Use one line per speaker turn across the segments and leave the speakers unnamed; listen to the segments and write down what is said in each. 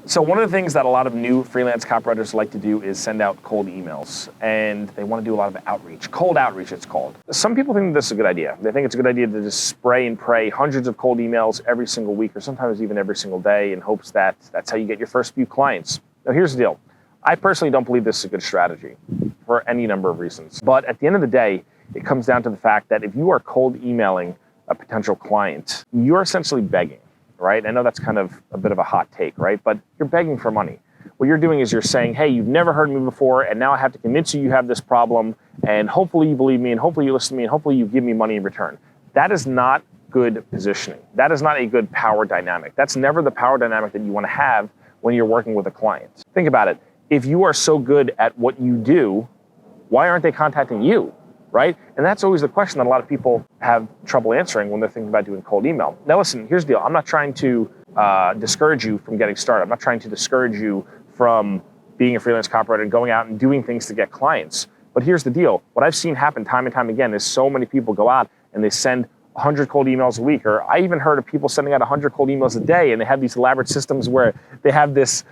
So one of the things that a lot of new freelance copywriters like to do is send out cold emails, and they want to do a lot of outreach. Cold outreach, it's called. Some people think this is a good idea. They think it's a good idea to just spray and pray hundreds of cold emails every single week, or sometimes even every single day, in hopes that that's how you get your first few clients. Now here's the deal. I personally don't believe this is a good strategy for any number of reasons. But at the end of the day, it comes down to the fact that if you are cold emailing a potential client, you're essentially begging. Right? I know that's kind of a bit of a hot take, right? But you're begging for money. What you're doing is you're saying, hey, you've never heard me before, and now I have to convince you have this problem, and hopefully you believe me, and hopefully you listen to me, and hopefully you give me money in return. That is not good positioning. That is not a good power dynamic. That's never the power dynamic that you want to have when you're working with a client. Think about it. If you are so good at what you do, why aren't they contacting you? Right? And that's always the question that a lot of people have trouble answering when they're thinking about doing cold email. Now listen, here's the deal. I'm not trying to discourage you from getting started. I'm not trying to discourage you from being a freelance copywriter and going out and doing things to get clients. But here's the deal. What I've seen happen time and time again is so many people go out and they send 100 cold emails a week, or I even heard of people sending out 100 cold emails a day, and they have these elaborate systems where they have this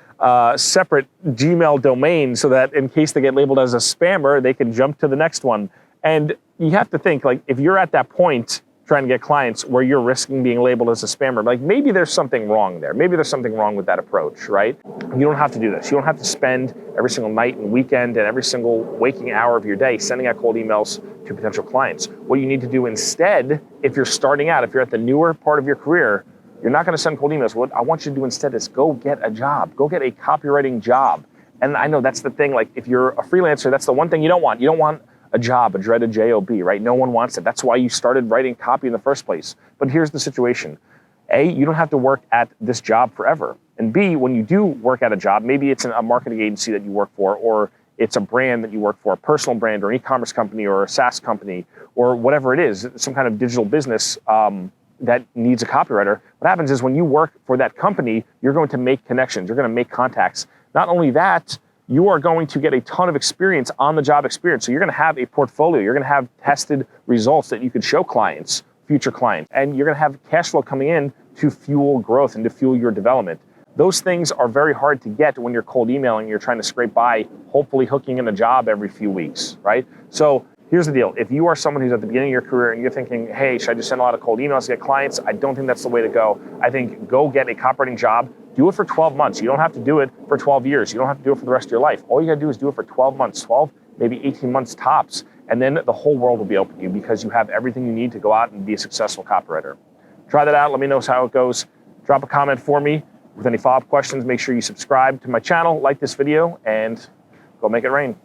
separate Gmail domain so that in case they get labeled as a spammer, they can jump to the next one. And you have to think, like, if you're at that point trying to get clients where you're risking being labeled as a spammer, like maybe there's something wrong there. Maybe there's something wrong with that approach, right? You don't have to do this. You don't have to spend every single night and weekend and every single waking hour of your day sending out cold emails to potential clients. What you need to do instead, if you're starting out, if you're at the newer part of your career, you're not going to send cold emails. What I want you to do instead is go get a job. Go get a copywriting job. And I know that's the thing. Like, if you're a freelancer, that's the one thing you don't want. You don't want a job, a dreaded job, right? No one wants it. That's why you started writing copy in the first place. But here's the situation. A, you don't have to work at this job forever. And B, when you do work at a job, maybe it's a marketing agency that you work for, or it's a brand that you work for, a personal brand or an e-commerce company or a SaaS company, or whatever it is, some kind of digital business that needs a copywriter. What happens is when you work for that company, you're going to make connections. You're going to make contacts. Not only that, you are going to get a ton of experience, on-the-job experience. So you're going to have a portfolio. You're going to have tested results that you could show clients, future clients, and you're going to have cash flow coming in to fuel growth and to fuel your development. Those things are very hard to get when you're cold emailing. You're trying to scrape by, hopefully hooking in a job every few weeks, right? So here's the deal. If you are someone who's at the beginning of your career and you're thinking, hey, should I just send a lot of cold emails to get clients? I don't think that's the way to go. I think go get a copywriting job. Do it for 12 months. You don't have to do it for 12 years. You don't have to do it for the rest of your life. All you gotta do is do it for 12 months, 12, maybe 18 months tops. And then the whole world will be open to you because you have everything you need to go out and be a successful copywriter. Try that out. Let me know how it goes. Drop a comment for me. With any follow-up questions, make sure you subscribe to my channel, like this video, and go make it rain.